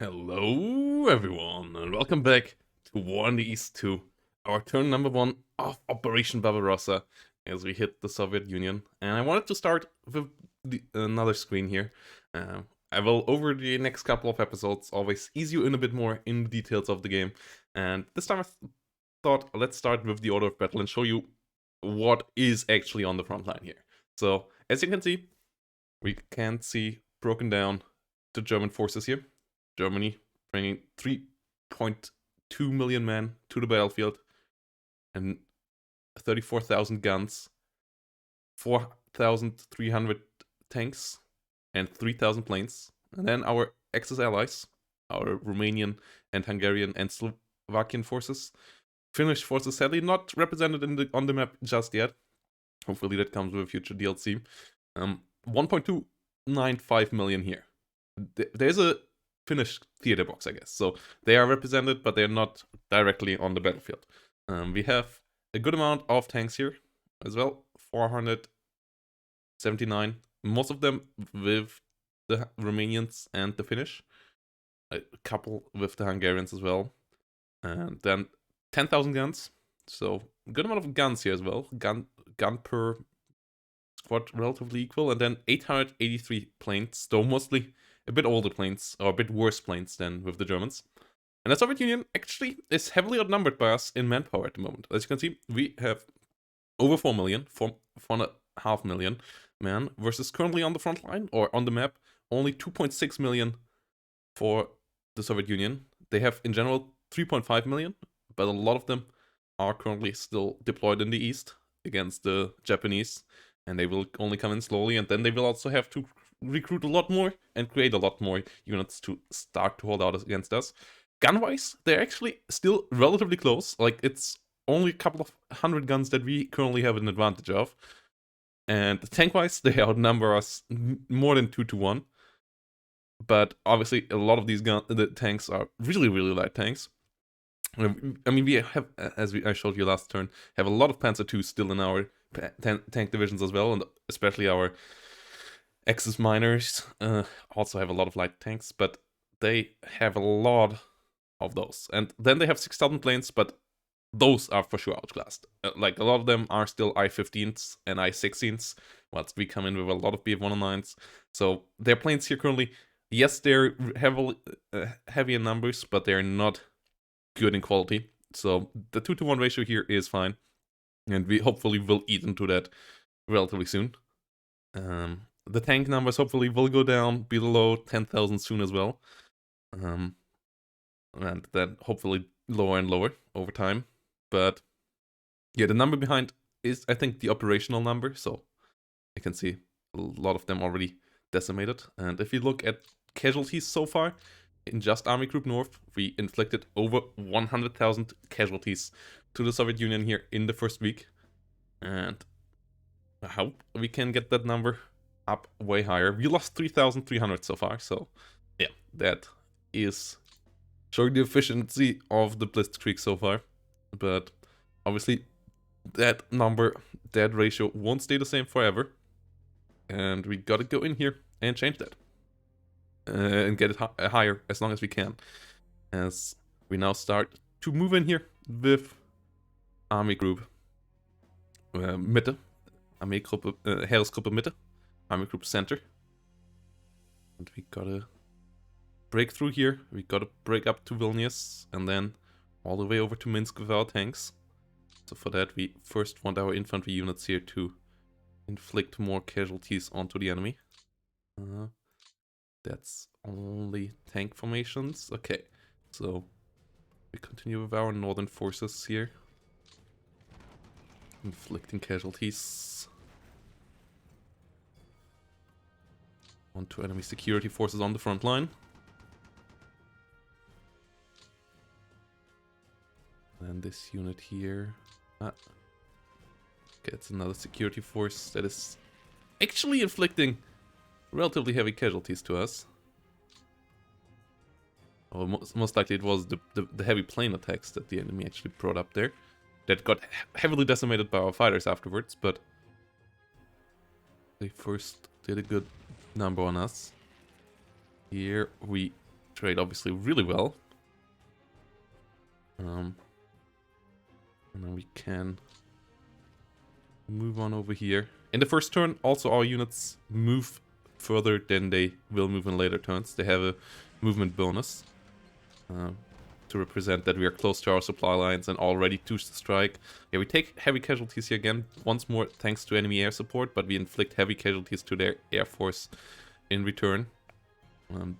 Hello everyone and welcome back to War in the East 2, our turn number 1 of Operation Barbarossa as we hit the Soviet Union. And I wanted to start with another screen here. I will, over the next couple of episodes, always ease you in a bit more in the details of the game. And this time I thought let's start with the order of battle and show you what is actually on the front line here. So, as you can see, we can see broken down the German forces here. Germany bringing 3.2 million men to the battlefield and 34,000 guns, 4,300 tanks, and 3,000 planes. And then our Axis allies, our Romanian and Hungarian and Slovakian forces. Finnish forces sadly not represented on the map just yet. Hopefully that comes with a future DLC. 1.295 million here. There's a Finnish theater box, I guess. So they are represented, but they're not directly on the battlefield. We have a good amount of tanks here as well, 479. Most of them with the Romanians and the Finnish. A couple with the Hungarians as well. And then 10,000 guns. So good amount of guns here as well. Gun per squad relatively equal. And then 883 planes, though mostly a bit older planes, or a bit worse planes than with the Germans. And the Soviet Union actually is heavily outnumbered by us in manpower at the moment. As you can see, we have over 4 million, 4.5 million men, versus currently on the front line, or on the map, only 2.6 million for the Soviet Union. They have, in general, 3.5 million, but a lot of them are currently still deployed in the east against the Japanese, and they will only come in slowly, and then they will also have to recruit a lot more and create a lot more units to start to hold out against us. Gun-wise, they're actually still relatively close. Like, it's only a couple of hundred guns that we currently have an advantage of. And tank-wise, they outnumber us more than 2 to 1. But obviously, a lot of these the tanks are really, really light tanks. I mean, we have, as I showed you last turn, have a lot of Panzer II still in our tank divisions as well, and especially our Axis miners also have a lot of light tanks, but they have a lot of those. And then they have 6,000 planes, but those are for sure outclassed. Like, a lot of them are still I-15s and I-16s, whilst we come in with a lot of Bf-109s. So their planes here currently, yes, they're heavy in numbers, but they're not good in quality. So the 2 to 1 ratio here is fine, and we hopefully will eat into that relatively soon. The tank numbers hopefully will go down below 10,000 soon as well. And then hopefully lower and lower over time. But yeah, the number behind is, I think, the operational number. So I can see a lot of them already decimated. And if you look at casualties so far, in just Army Group North, we inflicted over 100,000 casualties to the Soviet Union here in the first week. And I hope we can get that number up way higher. We lost 3,300 so far, so yeah, that is showing the efficiency of the Blitzkrieg so far. But obviously, that number, that ratio won't stay the same forever, and we gotta go in here and change that. And get it higher as long as we can, as we now start to move in here with Army Group Mitte, Heeresgruppe Mitte, Army Group Center. And we gotta break through here, we gotta break up to Vilnius, and then all the way over to Minsk with our tanks. So for that, we first want our infantry units here to inflict more casualties onto the enemy. That's only tank formations. Okay, so we continue with our northern forces here, inflicting casualties onto enemy security forces on the front line. And this unit here gets another security force that is actually inflicting relatively heavy casualties to us. Or most likely it was the heavy plane attacks that the enemy actually brought up there, that got heavily decimated by our fighters afterwards, but they first did a good number on us. Here we trade obviously really well. And then we can move on over here. In the first turn, also our units move further than they will move in later turns. They have a movement bonus to represent that we are close to our supply lines and all ready to strike. Yeah, we take heavy casualties here again, once more thanks to enemy air support, but we inflict heavy casualties to their air force in return.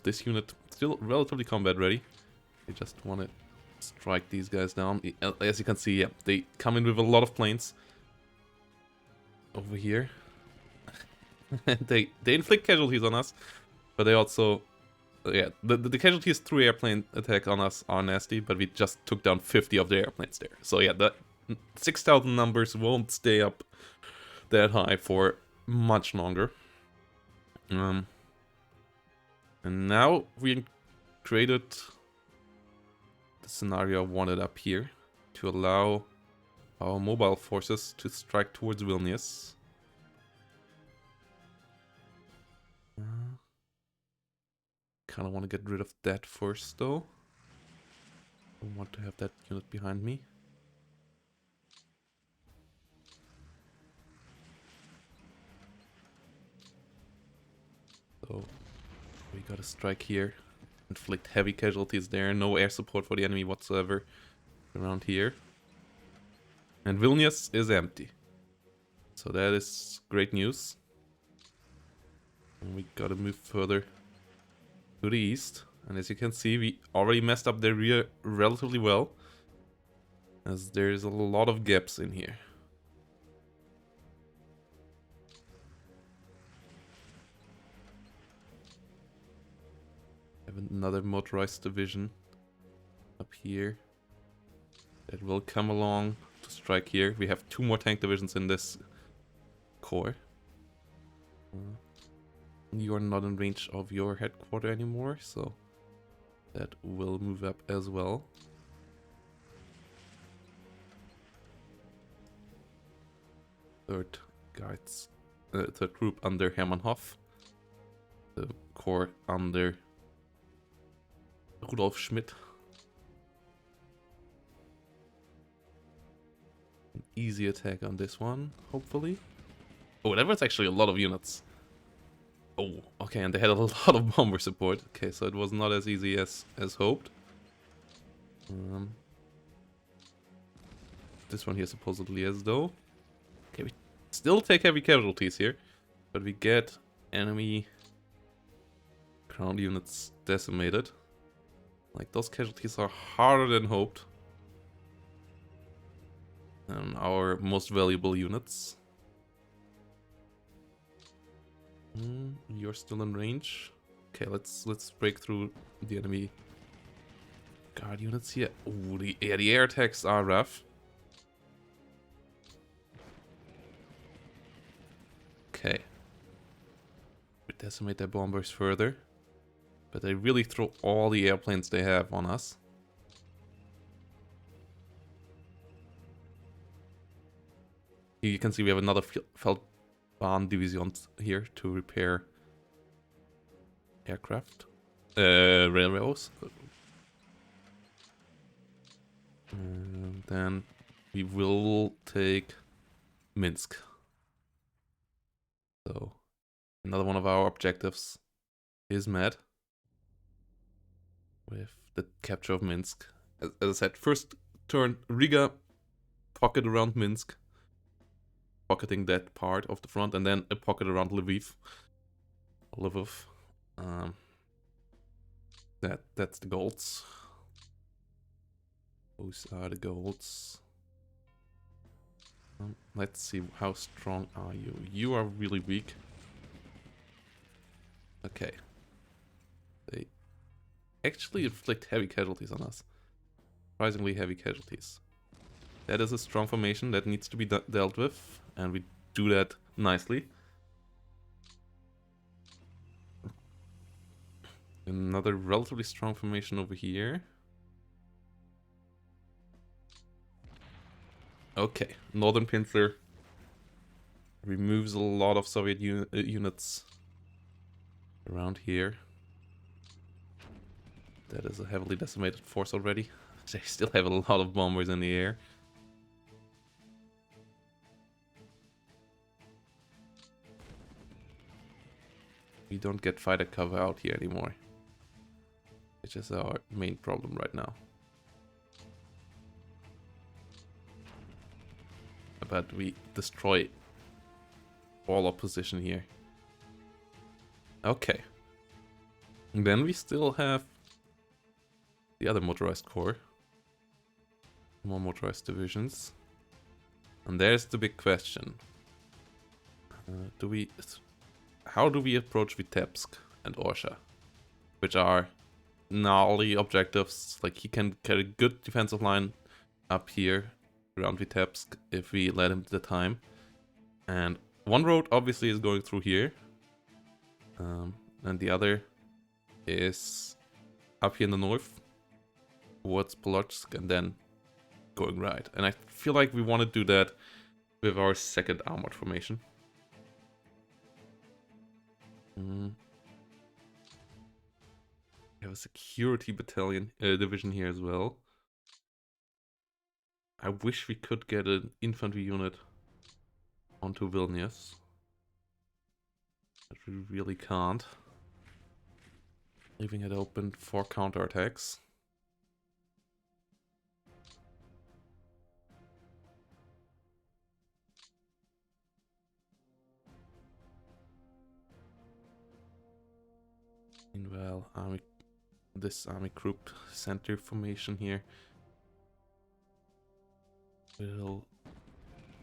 This unit still relatively combat ready. They just want to strike these guys down. As you can see, yeah, they come in with a lot of planes over here. they inflict casualties on us, but they also, yeah, the casualties through airplane attack on us are nasty, but we just took down 50 of the airplanes there. So yeah, the 6,000 numbers won't stay up that high for much longer. And now we created the scenario I wanted up here to allow our mobile forces to strike towards Vilnius. Kind of want to get rid of that first, though. Don't want to have that unit behind me. So we gotta strike here. Inflict heavy casualties there. No air support for the enemy whatsoever around here. And Vilnius is empty. So that is great news. And we gotta move further to the east. And as you can see, we already messed up the rear relatively well, as there's a lot of gaps in here. Have another motorized division up here that will come along to strike here. We have 2 more tank divisions in this core. You are not in range of your headquarter anymore, so that will move up as well. Third group under Hermann Hoff. The corps under Rudolf Schmidt. An easy attack on this one, hopefully. Oh, that was actually a lot of units. Oh, okay, and they had a lot of bomber support. Okay, so it was not as easy as hoped. This one here supposedly is, though. Okay, we still take heavy casualties here, but we get enemy ground units decimated. Like, those casualties are harder than hoped. And our most valuable units. You're still in range. Okay, let's break through the enemy guard units here. Ooh, the air attacks are rough. Okay. We decimate their bombers further. But they really throw all the airplanes they have on us. Here you can see we have another Feldbahn Division here to repair aircraft. Railroads. And then we will take Minsk. So, another one of our objectives is met with the capture of Minsk. As I said, first turn Riga, pocket around Minsk, pocketing that part of the front, and then a pocket around Lviv. That's the goals. Those are the goals. Let's see, how strong are you? You are really weak. Okay. They actually inflict heavy casualties on us. Surprisingly heavy casualties. That is a strong formation that needs to be dealt with, and we do that nicely. Another relatively strong formation over here. Okay, Northern Pincer removes a lot of Soviet units around here. That is a heavily decimated force already. They still have a lot of bombers in the air. We don't get fighter cover out here anymore, which is our main problem right now. But we destroy all opposition here. Okay. And then we still have the other motorized corps. More motorized divisions. And there's the big question. How do we approach Vitebsk and Orsha? Which are gnarly objectives. Like, he can get a good defensive line up here around Vitebsk if we let him the time. And one road obviously is going through here. And the other is up here in the north towards Polotsk and then going right. And I feel like we want to do that with our second armored formation. We have a security battalion division here as well. I wish we could get an infantry unit onto Vilnius, but we really can't. Leaving it open for counterattacks. Meanwhile, this army group center formation here will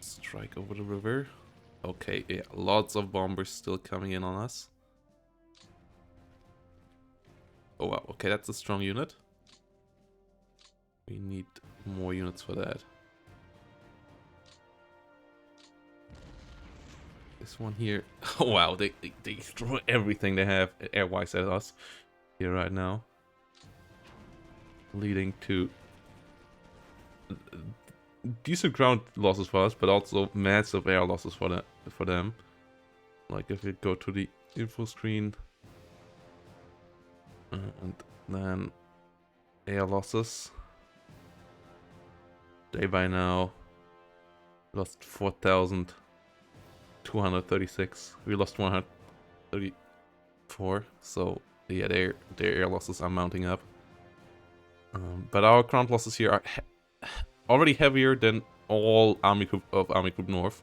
strike over the river. Okay, yeah, lots of bombers still coming in on us. Oh wow, okay, that's a strong unit. We need more units for that. This one here. Oh wow, they throw everything they have airwise at us here right now. Leading to decent ground losses for us, but also massive air losses for them. Like if we go to the info screen and then air losses, they by now lost 4,236. We lost 134, so yeah, their air losses are mounting up. But our ground losses here are already heavier than all Army Group North,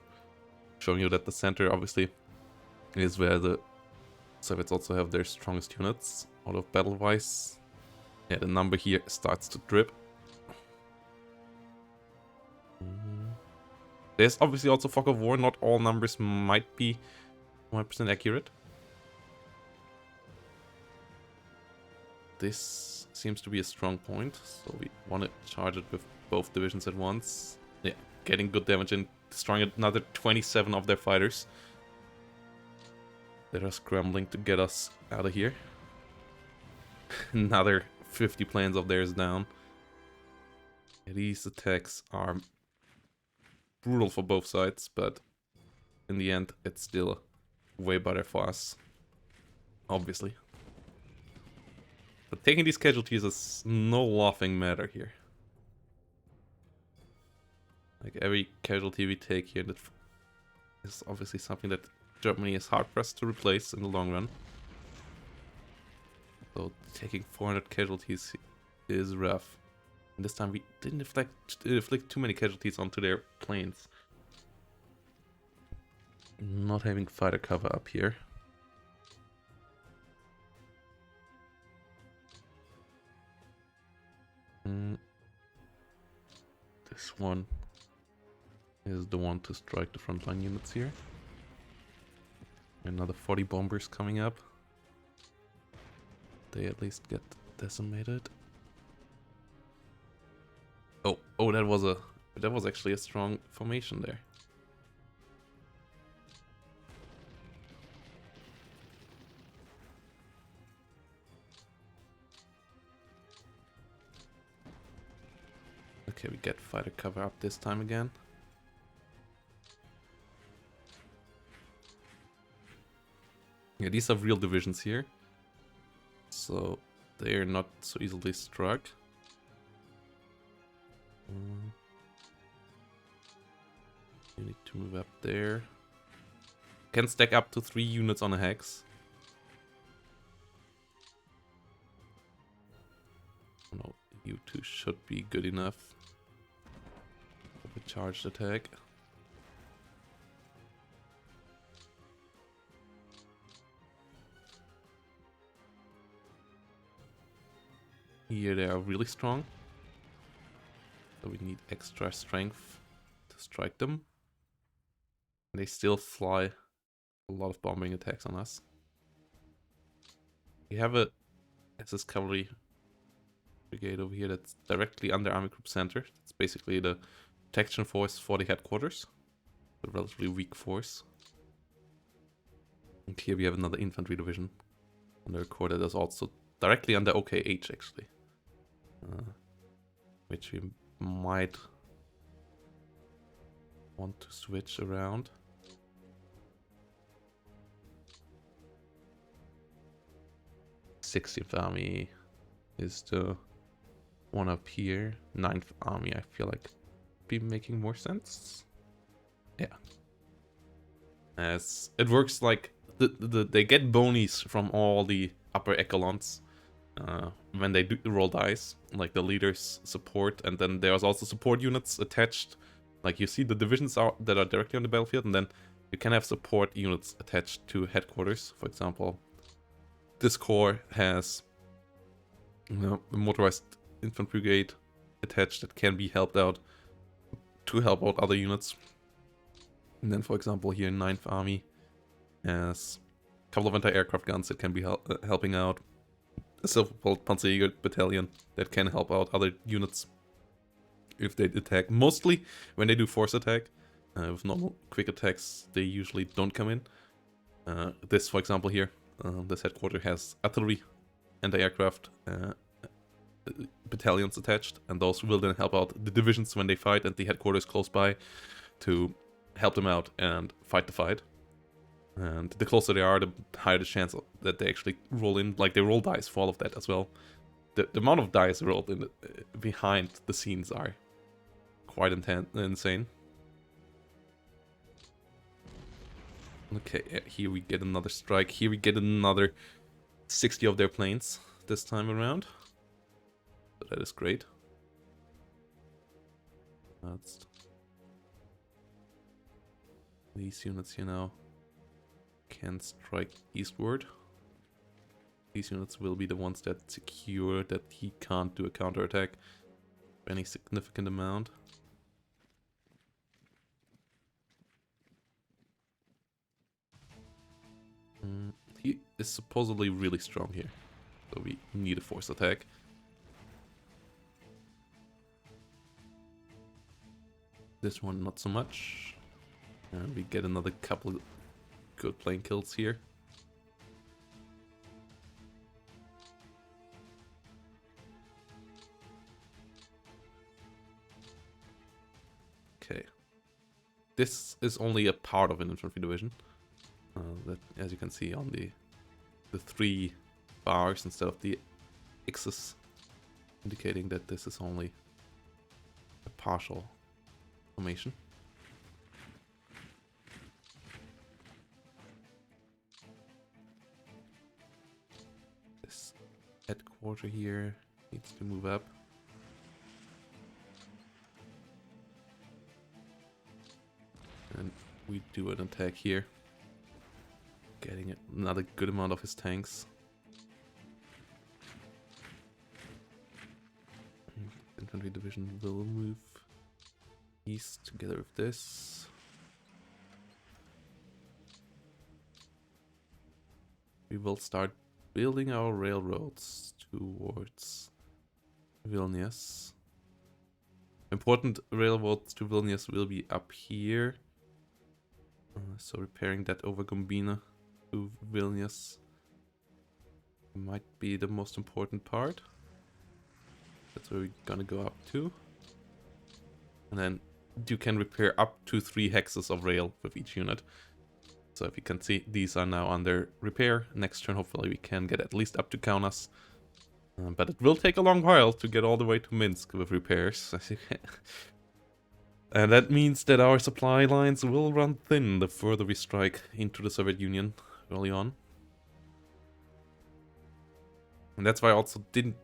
showing you that the center obviously is where the Soviets also have their strongest units out of battle-wise. Yeah, the number here starts to drip. There's obviously also fog of war. Not all numbers might be 100% accurate. This seems to be a strong point, so we want to charge it with both divisions at once. Yeah, getting good damage and destroying another 27 of their fighters that are scrambling to get us out of here. Another 50 planes of theirs down. Yeah, these attacks are brutal for both sides, but in the end, it's still way better for us, obviously. But taking these casualties is no laughing matter here. Like, every casualty we take here that is obviously something that Germany is hard-pressed to replace in the long run. So taking 400 casualties is rough. And this time we didn't inflict too many casualties onto their planes. Not having fighter cover up here. This one is the one to strike the frontline units here. Another 40 bombers coming up. They at least get decimated. Oh, that was actually a strong formation there. Okay, we get fighter cover up this time again. Yeah, these are real divisions here. So they're not so easily struck. You need to move up there. Can stack up to 3 units on a hex. No, you two should be good enough. A charged attack. Here they are really strong. So we need extra strength to strike them. And they still fly a lot of bombing attacks on us. We have a SS cavalry brigade over here that's directly under Army Group Center. It's basically the protection force for the headquarters. A relatively weak force. And here we have another infantry division under a corps that is also directly under OKH actually. Which we might want to switch around. 16th Army is the one up here. 9th Army, I feel like be making more sense. Yeah. As it works like they get bonies from all the upper echelons when they do roll dice, like the leaders support, and then there's also support units attached. Like you see the divisions that are directly on the battlefield, and then you can have support units attached to headquarters. For example, this corps has a motorized infantry brigade attached that can be helped out to help out other units. And then, for example, here in 9th Army has a couple of anti-aircraft guns that can be helping out. A self-propelled Panzerjäger battalion that can help out other units if they attack. Mostly when they do force attack. With normal quick attacks, they usually don't come in. This, for example, here, this headquarter has artillery, anti-aircraft battalions attached, and those will then help out the divisions when they fight, and the headquarters close by to help them out and fight the fight. And the closer they are, the higher the chance that they actually roll in, like they roll dice for all of that as well. The amount of dice rolled in behind the scenes are quite insane. Okay, here we get another strike. Here we get another 60 of their planes this time around. So that is great. That's these units here now can strike eastward. These units will be the ones that secure that he can't do a counterattack of any significant amount. He is supposedly really strong here, so we need a force attack. This one not so much. And we get another couple good plane kills here. Okay. This is only a part of an infantry division. That, as you can see on the 3 bars instead of the X's, indicating that this is only a partial formation. This headquarter here needs to move up. And we do an attack here. Getting another good amount of his tanks. Infantry division will move east together with this. We will start building our railroads towards Vilnius. Important railroads to Vilnius will be up here. So repairing that over Gombina to Vilnius might be the most important part. That's where we're gonna go up to. And then you can repair up to 3 hexes of rail with each unit. So if you can see, these are now under repair. Next turn, hopefully we can get at least up to Kaunas. But it will take a long while to get all the way to Minsk with repairs. And that means that our supply lines will run thin the further we strike into the Soviet Union early on. And that's why I also didn't...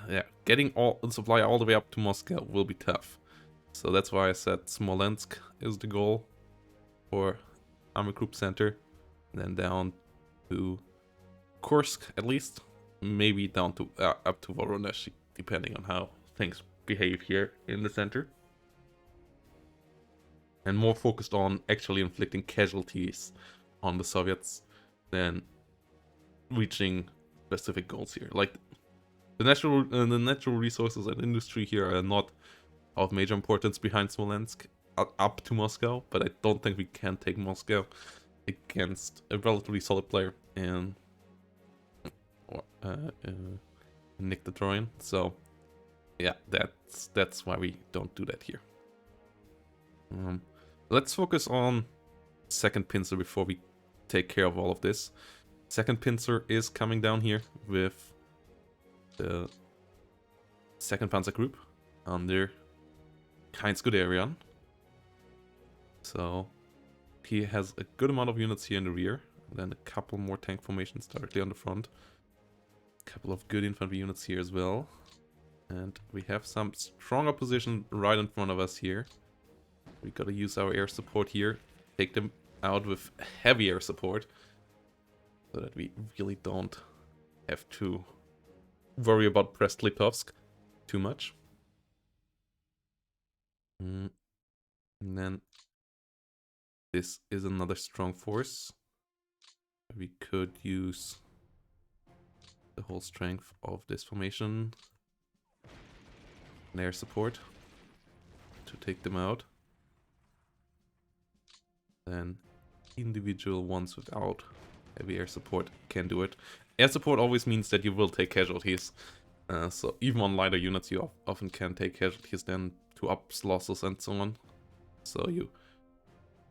Yeah, getting all the supply all the way up to Moscow will be tough. So that's why I said Smolensk is the goal for Army Group Center. And then down to Kursk at least. Maybe down to up to Voronezh, depending on how things behave here in the center. And more focused on actually inflicting casualties on the Soviets than reaching specific goals here. Like the natural resources and industry here are not of major importance behind Smolensk up to Moscow, but I don't think we can take Moscow against a relatively solid player and Nick the Troyan. So yeah, that's why we don't do that here. Let's focus on second pincer before we take care of all of this. Second pincer is coming down here with the second Panzer Group under Heinz Guderian. So he has a good amount of units here in the rear, and then a couple more tank formations directly on the front. A couple of good infantry units here as well. And we have some strong opposition right in front of us here. We gotta use our air support here, take them out with heavy air support, so that we really don't have to worry about Brest-Litovsk too much. And then this is another strong force. We could use the whole strength of this formation and air support to take them out. Then individual ones without heavy air support can do it. Air support always means that you will take casualties. So even on lighter units you often can take casualties then to ups losses and so on. So you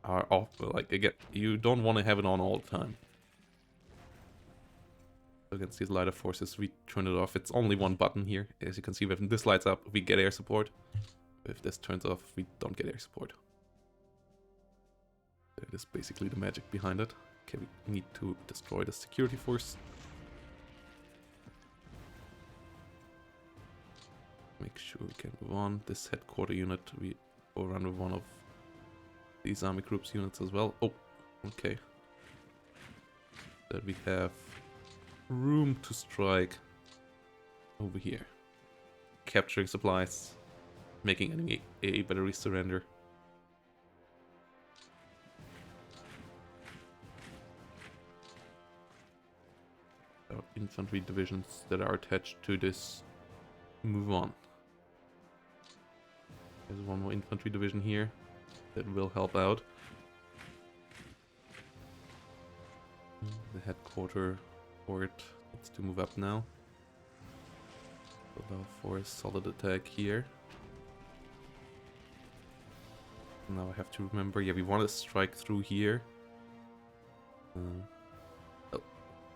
are off, like again, you don't want to have it on all the time. Against these lighter forces we turn it off. It's only one button here. As you can see, if this lights up we get air support. If this turns off we don't get air support. That is basically the magic behind it. Okay, we need to destroy the security force. Make sure we can move on. This headquarter unit, we will run with one of these army groups units as well. Oh, okay. That we have room to strike over here. Capturing supplies, making enemy AA batteries surrender. Infantry divisions that are attached to this move on. There's one more infantry division here that will help out. The headquarter fort needs to move up now. Allow for a solid attack here. Now I have to remember, yeah, we want to strike through here.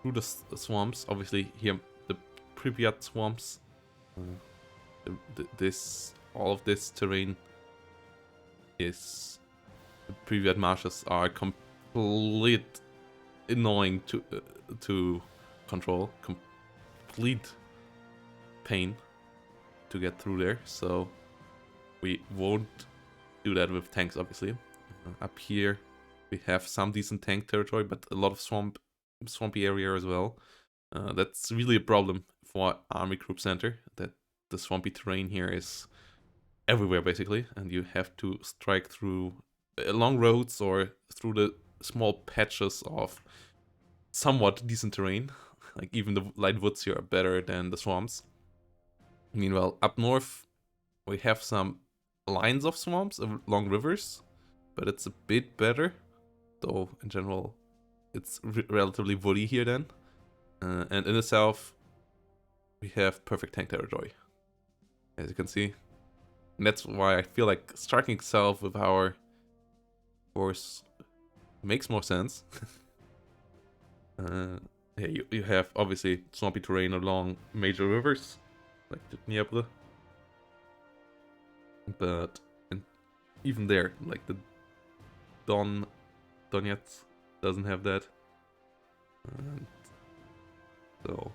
Through the swamps, obviously here the Pripyat swamps. All of this terrain is the Pripyat marshes are complete annoying to control, complete pain to get through there. So we won't do that with tanks, obviously. Up here we have some decent tank territory, but a lot of swampy area as well. That's really a problem for Army Group Center, that the swampy terrain here is everywhere basically, and you have to strike through long roads or through the small patches of somewhat decent terrain. Like even the light woods here are better than the swamps. Meanwhile, up north we have some lines of swamps along rivers, but it's a bit better, though in general it's relatively woody here then. And in the south we have perfect tank territory, as you can see. And that's why I feel like striking south with our force makes more sense. Yeah, you have obviously swampy terrain along major rivers, like the Dnieper. But even there, like the Donetsk doesn't have that. And so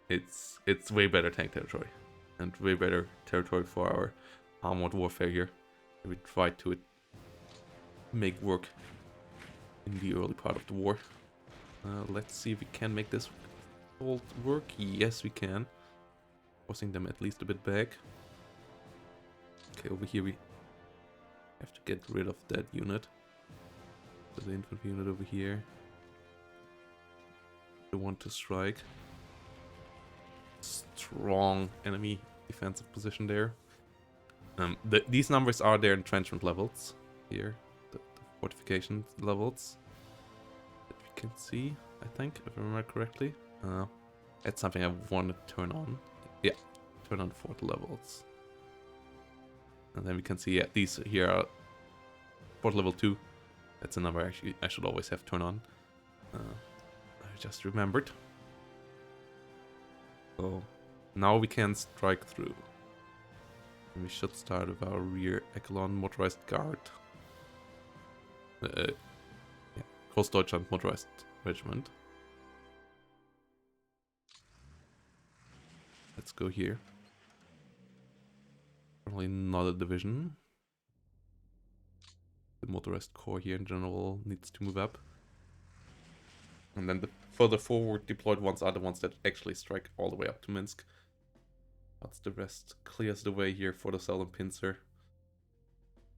it's way better tank territory. And way better territory for our armored warfare here. We try to make work in the early part of the war. Let's see if we can make this all work. Yes, we can. Forcing them at least a bit back. Okay, over here we have to get rid of that unit. So the infantry unit over here. They want to strike. Strong enemy defensive position there. These numbers are their entrenchment levels here. The fortification levels that we can see, I think, if I remember correctly. That's something I want to turn on. Yeah, turn on fort levels. And then we can see, yeah, these here are fort level 2. That's a number actually I should always have turned on. I just remembered. So now we can strike through. And we should start with our rear echelon motorized guard. Yeah, Großdeutschland motorized regiment. Let's go here. Probably not a division. The motorized corps here in general needs to move up. And then the further forward deployed ones are the ones that actually strike all the way up to Minsk. That's the rest. Clears the way here for the southern pincer.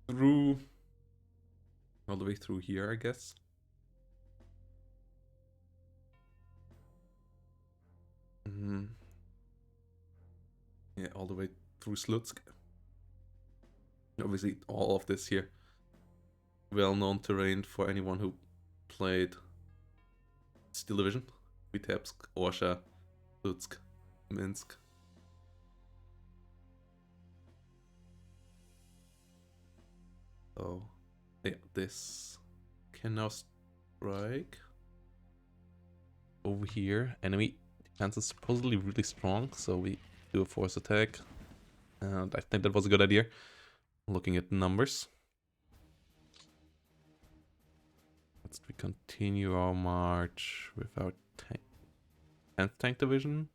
Through. All the way through here, I guess. Yeah, all the way through Slutsk. Obviously, all of this here. Well-known terrain for anyone who played Steel Division. Vitebsk, Orsha, Slutsk, Minsk. So, yeah, this can now strike. Over here, enemy defense is supposedly really strong, so we do a force attack. And I think that was a good idea, looking at the numbers. Let's continue our march with our 10th Tank Division.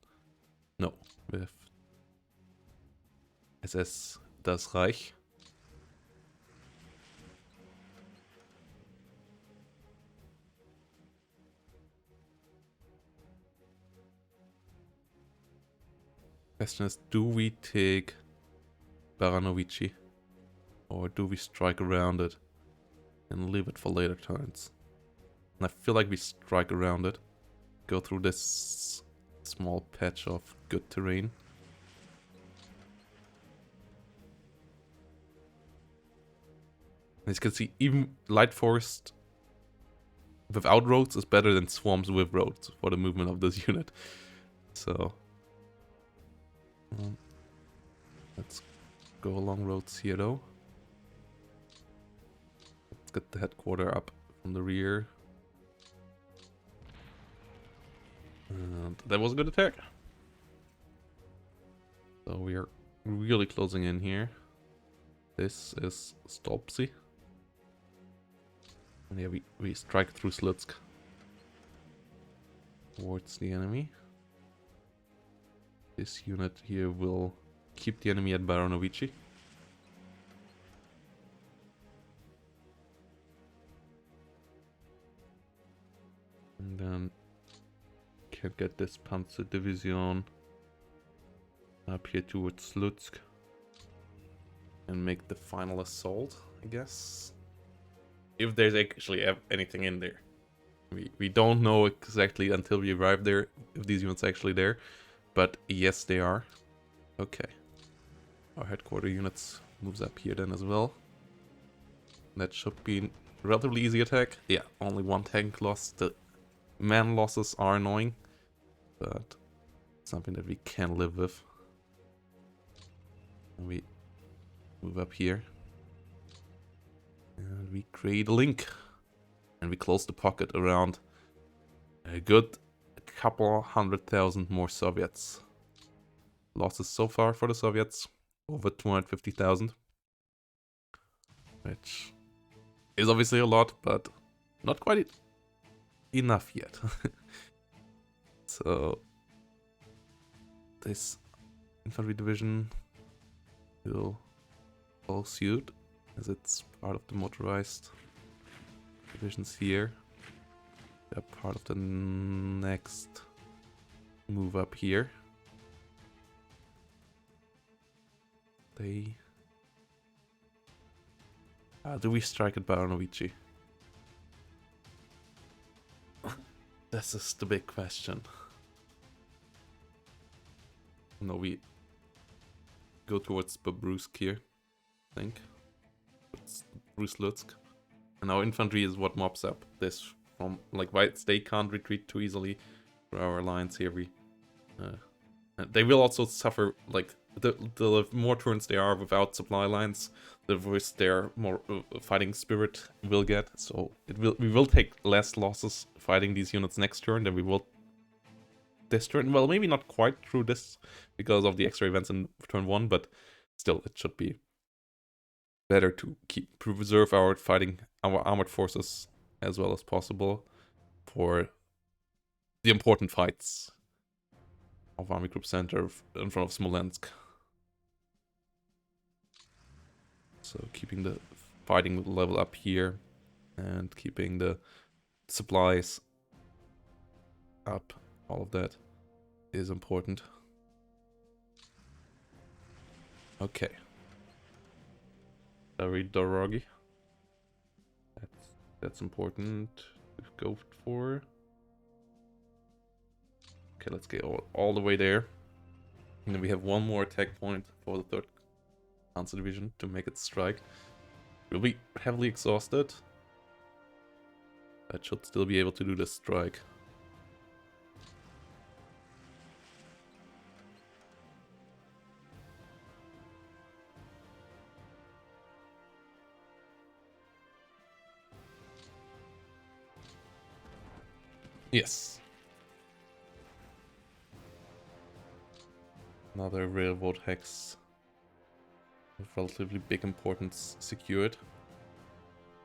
No, with SS Das Reich. Question is, do we take Baranovici? Or do we strike around it and leave it for later turns? And I feel like we strike around it. Go through this small patch of good terrain. As you can see, even light forest without roads is better than swarms with roads for the movement of this unit. So let's go along roads here though. Let's get the headquarters up from the rear. And that was a good attack. So we are really closing in here. This is Stolpsy. And yeah, we strike through Slutsk towards the enemy. This unit here will keep the enemy at Baranovici. And then can get this Panzer Division up here towards Slutsk. And make the final assault, I guess. If there's actually anything in there. We don't know exactly until we arrive there if these units are actually there. But yes, they are. Okay. Our headquarter units moves up here then as well. That should be a relatively easy attack. Yeah, only one tank loss. The man losses are annoying. But something that we can live with. And we move up here. And we create a link And we close the pocket around a good couple 100,000 more Soviets. Losses so far for the Soviets, over 250,000. Which is obviously a lot, but not quite enough yet. So this infantry division will follow suit, as it's part of the motorized divisions here. They're part of the next move up here. They... do we strike at Baranovici? This is the big question. No, we go towards Babrusk here, I think. It's Bruslutsk. And our infantry is what mops up this from, like, whites, they can't retreat too easily for our alliance here. They will also suffer, like, the more turns they are without supply lines, the worse their more fighting spirit will get. So we will take less losses fighting these units next turn than we will this turn. Well, maybe not quite through this because of the extra events in turn 1, but still it should be better to preserve our armored forces as well as possible for the important fights of Army Group Center in front of Smolensk. So keeping the fighting level up here and keeping the supplies up, all of that is important. Okay. Very Dorogi. That's important to go for. Okay, let's get all the way there. And then we have one more attack point for the 3rd Panzer Division to make it strike. We'll be heavily exhausted. But should still be able to do this strike. Yes. Another railroad hex of relatively big importance secured.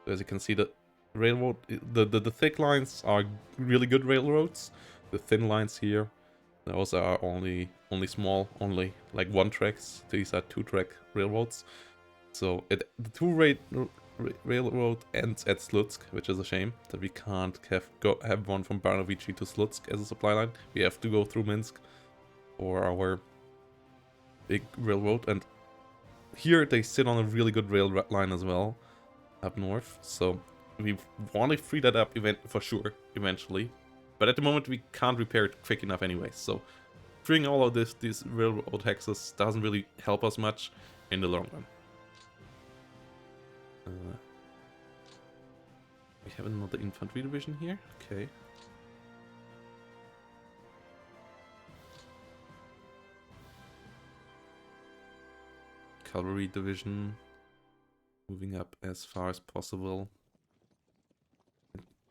So as you can see, the railroad, the thick lines are really good railroads. The thin lines here, those are only small, only like 1 tracks. These are 2-track railroads. So the 2 railroad ends at Slutsk, which is a shame that we can't have one from Baranovici to Slutsk as a supply line. We have to go through Minsk for our big railroad, and here they sit on a really good rail line as well up north. So we want to free that up for sure eventually, but at the moment we can't repair it quick enough anyway. So freeing all of these railroad hexes doesn't really help us much in the long run. We have another infantry division here. Okay. Cavalry division moving up as far as possible.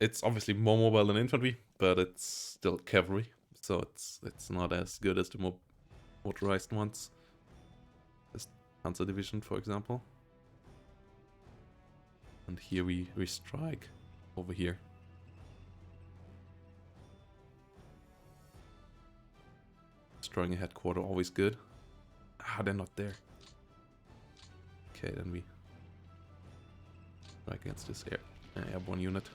It's obviously more mobile than infantry, but it's still cavalry, so it's not as good as the motorized ones. This Panzer division, for example. And here we strike over here. Destroying a headquarter, always good. Ah, they're not there. Okay, then we strike against this airborne unit.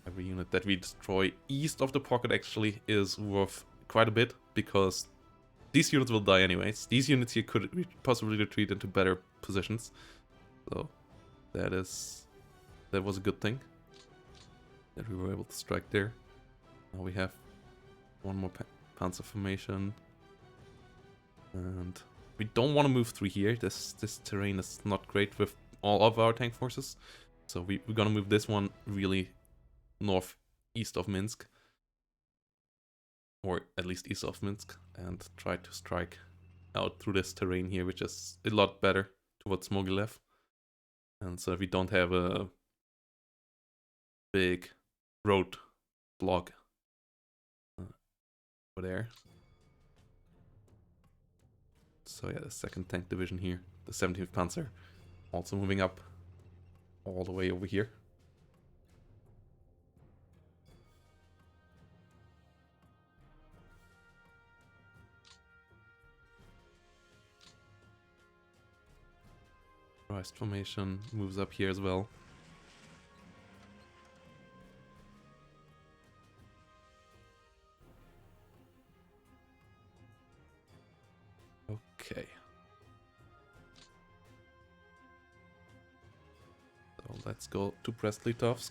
Every unit that we destroy east of the pocket actually is worth quite a bit, because these units will die anyways. These units here could possibly retreat into better positions. So that was a good thing that we were able to strike there. Now we have one more panzer formation, and we don't want to move through here. This terrain is not great with all of our tank forces, so we're gonna move this one really northeast of Minsk, or at least east of Minsk, and try to strike out through this terrain here, which is a lot better towards Mogilev. And so if we don't have a big road block over there. So yeah, the 2nd Tank Division here, the 17th Panzer, also moving up all the way over here. Christ formation moves up here as well. Okay. So let's go to Brest-Litovsk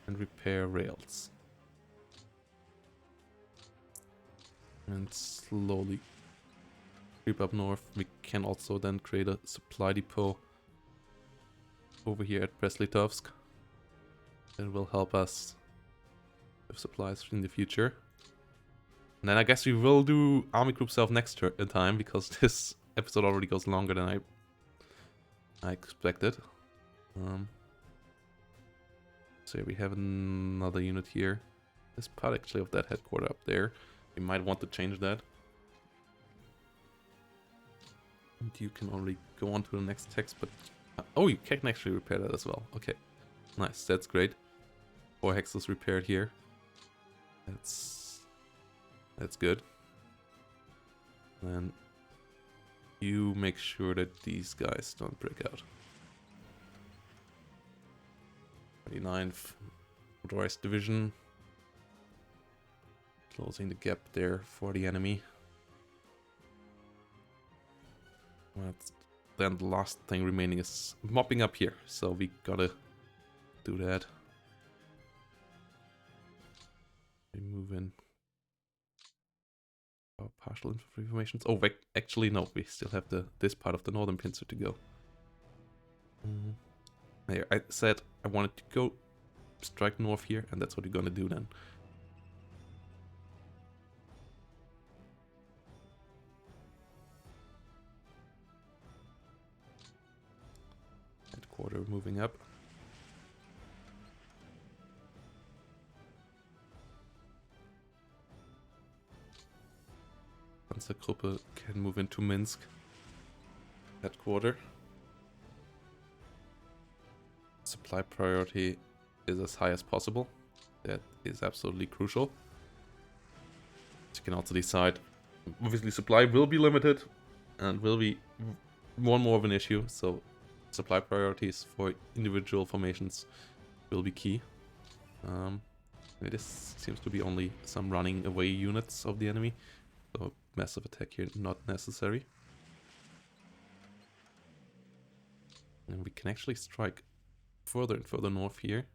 and repair rails. And slowly creep up north. We can also then create a supply depot over here at Brest-Litovsk. That will help us with supplies in the future. And then I guess we will do Army Group South next time, because this episode already goes longer than I expected. So we have another unit here. This part actually of that headquarter up there. We might want to change that. And you can already go on to the next text, but... oh, you can actually repair that as well. Okay, nice, that's great. 4 hexes repaired here. That's good. Then you make sure that these guys don't break out. 29th Motorized Division. Closing the gap there for the enemy. Then the last thing remaining is mopping up here, so we gotta do that. We move in our partial infantry formations. Oh, wait, actually no, we still have this part of the northern pincer to go. There, I said I wanted to go strike north here, and that's what we're gonna do then. Headquarter moving up. Panzergruppe can move into Minsk. Headquarter. Supply priority is as high as possible. That is absolutely crucial. You can also decide, obviously supply will be limited and will be more and more of an issue, so supply priorities for individual formations will be key. This seems to be only some running away units of the enemy, so massive attack here not necessary. And we can actually strike further and further north here.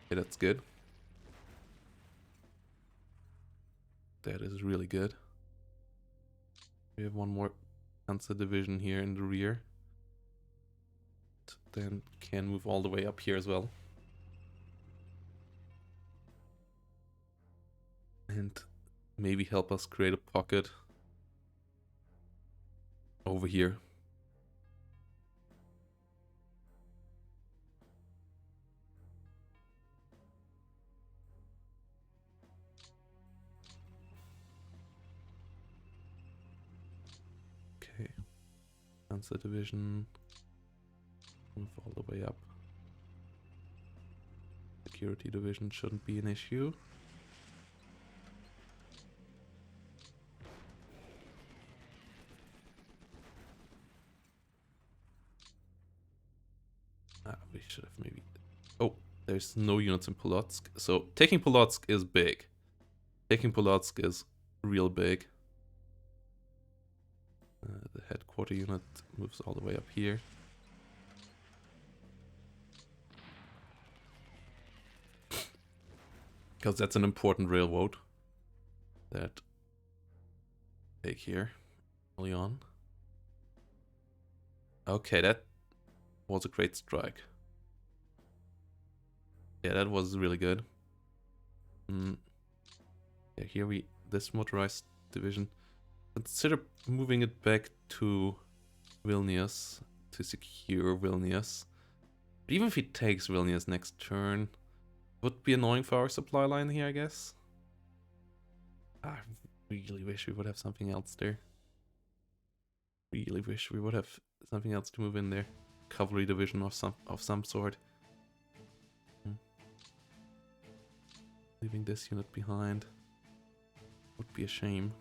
Okay, that's good. That is really good. We have one more Panzer division here in the rear. Then can move all the way up here as well. And maybe help us create a pocket over here. Okay. Panzer division. Move all the way up. Security division shouldn't be an issue. We should have maybe... oh, there's no units in Polotsk. So taking Polotsk is big. Taking Polotsk is real big. The headquarter unit moves all the way up here. Because that's an important railroad that take here early on. Okay, that was a great strike. Yeah, that was really good. Yeah, here this motorized division, consider moving it back to Vilnius to secure Vilnius. Even if he takes Vilnius next turn, would be annoying for our supply line here, I guess. I really wish we would have something else there. Really wish we would have something else to move in there. Cavalry division of some sort. Leaving this unit behind would be a shame.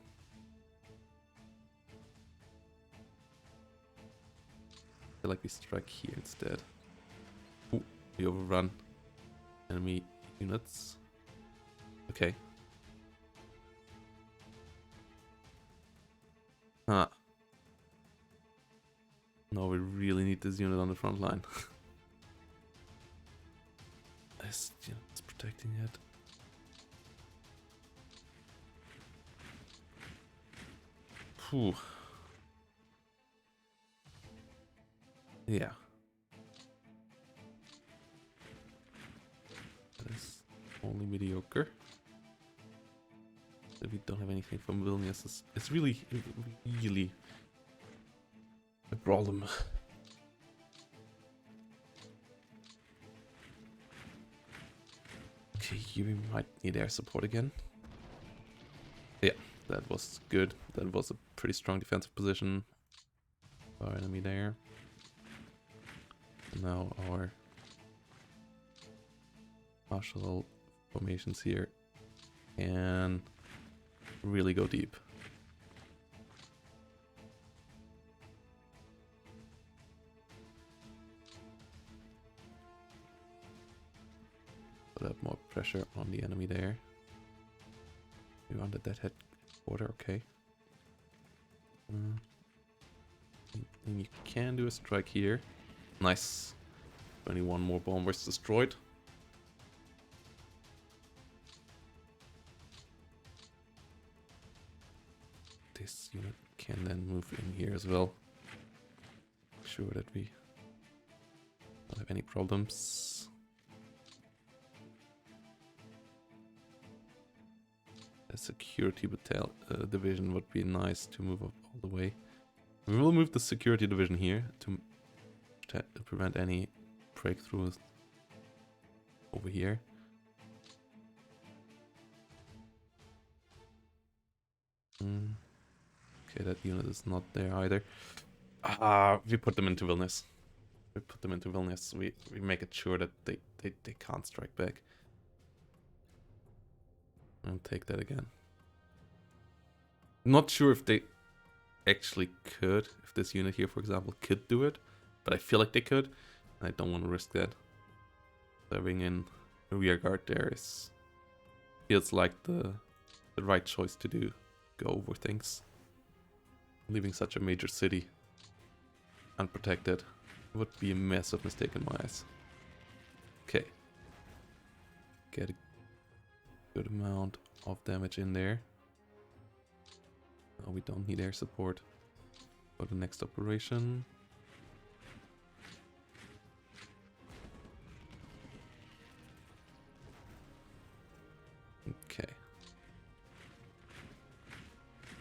I feel like we strike here instead. Ooh, we overrun enemy units. Okay. Ah. No, we really need this unit on the front line. This unit's protecting it. Whew. Yeah. That is only mediocre. That we don't have anything from Vilnius. It's really a problem. Okay, we might need air support again. Yeah, that was good. That was a pretty strong defensive position. Our enemy there. And now our martial formations here can really go deep. Put up more pressure on the enemy there. We wanted that headquarter, okay. And you can do a strike here. Nice. 21 more bombers destroyed. This unit can then move in here as well. Make sure that we don't have any problems. A security division would be nice to move up all the way. We will move the security division here to prevent any breakthroughs over here. Okay, that unit is not there either. We put them into Vilnius. We make it sure that they can't strike back. I'll take that again. Not sure if they actually could, if this unit here, for example, could do it, but I feel like they could, and I don't want to risk that. Having in a rear guard there feels like the right choice to do. Go over things. Leaving such a major city unprotected would be a massive mistake in my eyes. Okay. Get a good amount of damage in there. Oh, we don't need air support for the next operation. Okay.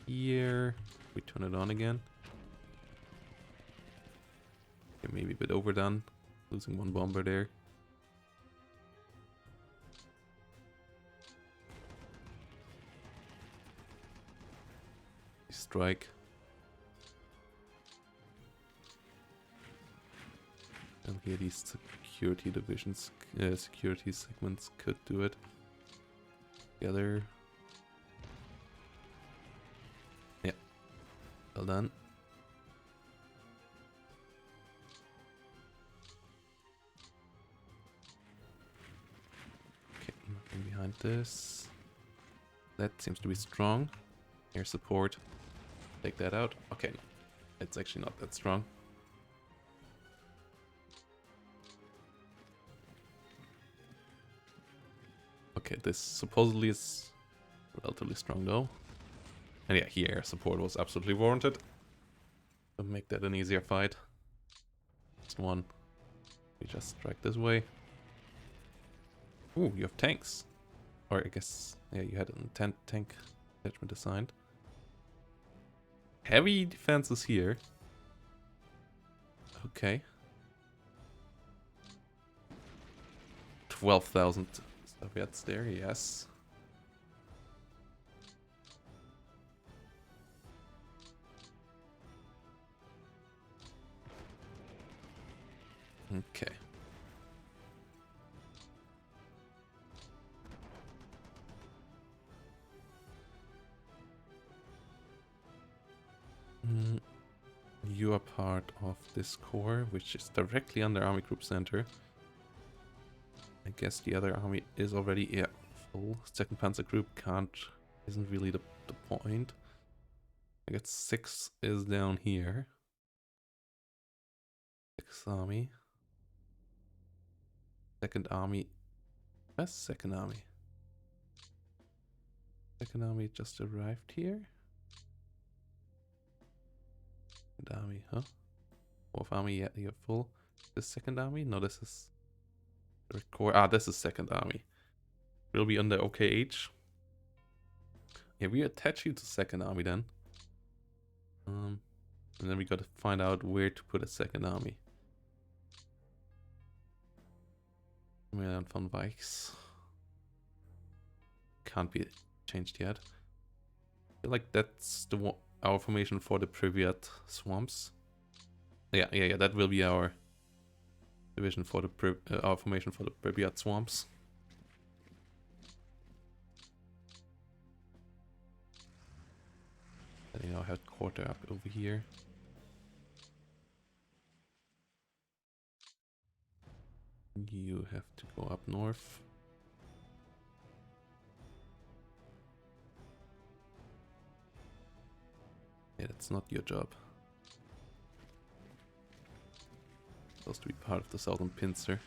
Here, we turn it on again. Okay, maybe a bit overdone. Losing one bomber there. Strike. And here these security divisions, security segments could do it. Together. Yeah. Well done. Okay, nothing behind this. That seems to be strong. Air support. Take that out. Okay, no. It's actually not that strong. Okay, this supposedly is relatively strong though. And yeah, here air support was absolutely warranted. To make that an easier fight. This one. We just strike this way. Ooh, you have tanks. Or I guess, yeah, you had a tank detachment assigned. Heavy defenses here. Okay. 12,000 Soviets there, yes. Okay. You are part of this corps, which is directly under Army Group Center. I guess the other army is already, yeah, full. Second Panzer Group isn't really the point. I guess 6 is down here. 6th Army. Second Army. Where's Second Army? Second Army just arrived here. Second Army, huh? 4th Army, yeah, you're full. The Second Army? No, this is... Third Corps. Ah, this is Second Army. Will be under OKH. Yeah, we attach you to Second Army then. And then we gotta find out where to put a Second Army. Commandant von Weichs. Can't be changed yet. I feel like that's our formation for the Pripyat swamps. Yeah, that will be our division for the our formation for the Pripyat swamps. Setting our headquarters up over here. You have to go up north. Yeah, that's not your job. Supposed to be part of the southern pincer.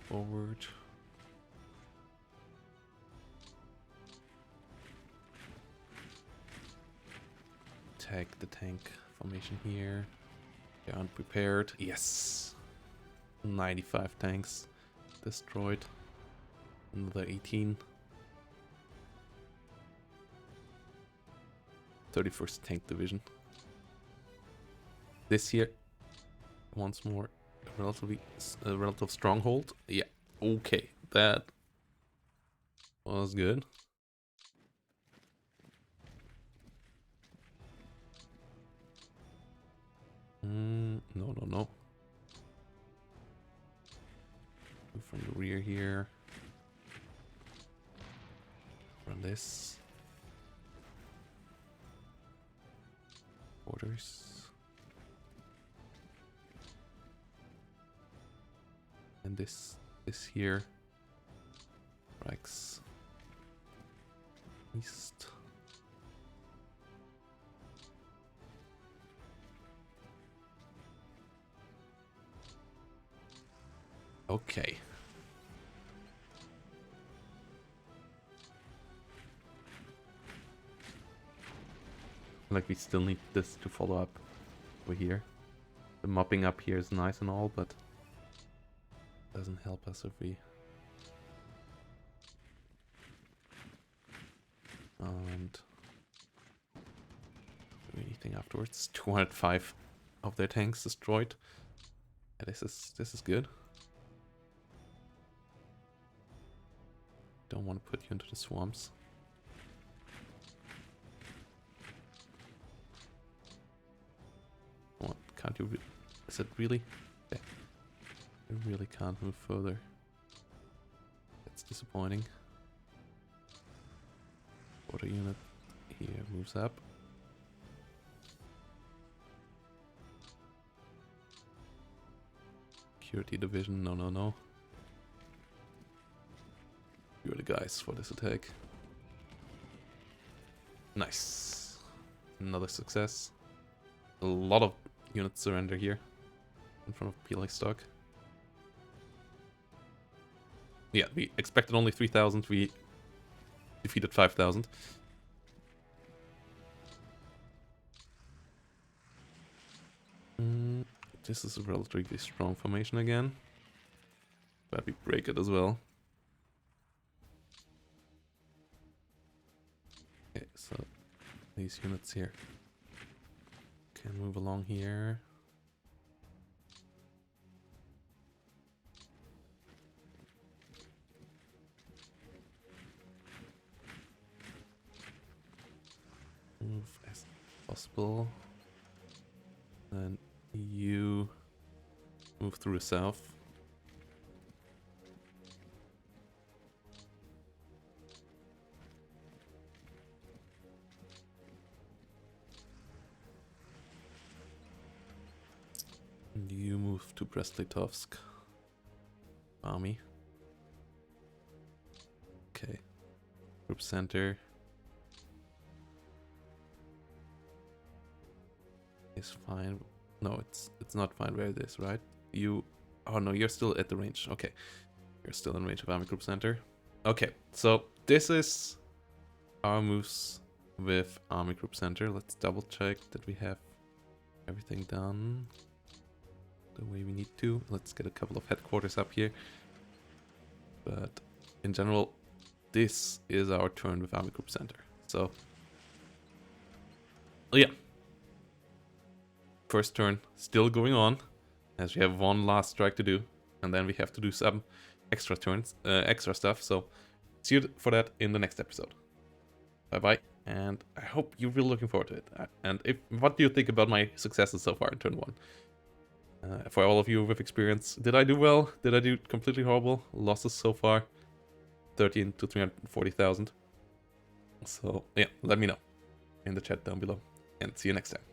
Forward. Attack the tank formation here. They aren't prepared. Yes! 95 tanks destroyed. Another 18. 31st Tank Division. This here, once more, a relative stronghold. Yeah, okay, that was good. No. From the rear here. Run this. Orders. And this here. Reichs East. Okay. Like we still need this to follow up over here. The mopping up here is nice and all, but doesn't help us if we and do anything afterwards. 205 of their tanks destroyed. Yeah, this is good. Don't want to put you into the swamps. What? Can't you? Is it really? Okay. You really can't move further. That's disappointing. Order unit here moves up. Security division, no. You're the guys for this attack. Nice. Another success. A lot of units surrender here in front of PLA stock. Yeah, we expected only 3,000. We defeated 5,000. This is a relatively strong formation again. But we break it as well. these units here can move along here. Move as possible. Then you move through the south. And you move to Brest-Litovsk. Army. Okay. Group center. Is fine. No, it's not fine where it is, right? You... Oh no, you're still at the range. Okay. You're still in range of Army Group Center. Okay, so this is our moves with Army Group Center. Let's double check that we have everything done the way we need to. Let's get a couple of headquarters up here. But in general, this is our turn with Army Group Center. So, yeah. First turn still going on, as we have one last strike to do, and then we have to do some extra turns, extra stuff. So see you for that in the next episode. Bye bye, and I hope you're really looking forward to it. And what do you think about my successes so far in turn 1? For all of you with experience, did I do well? Did I do completely horrible? Losses so far, 13 to 340,000. So yeah, let me know in the chat down below, and see you next time.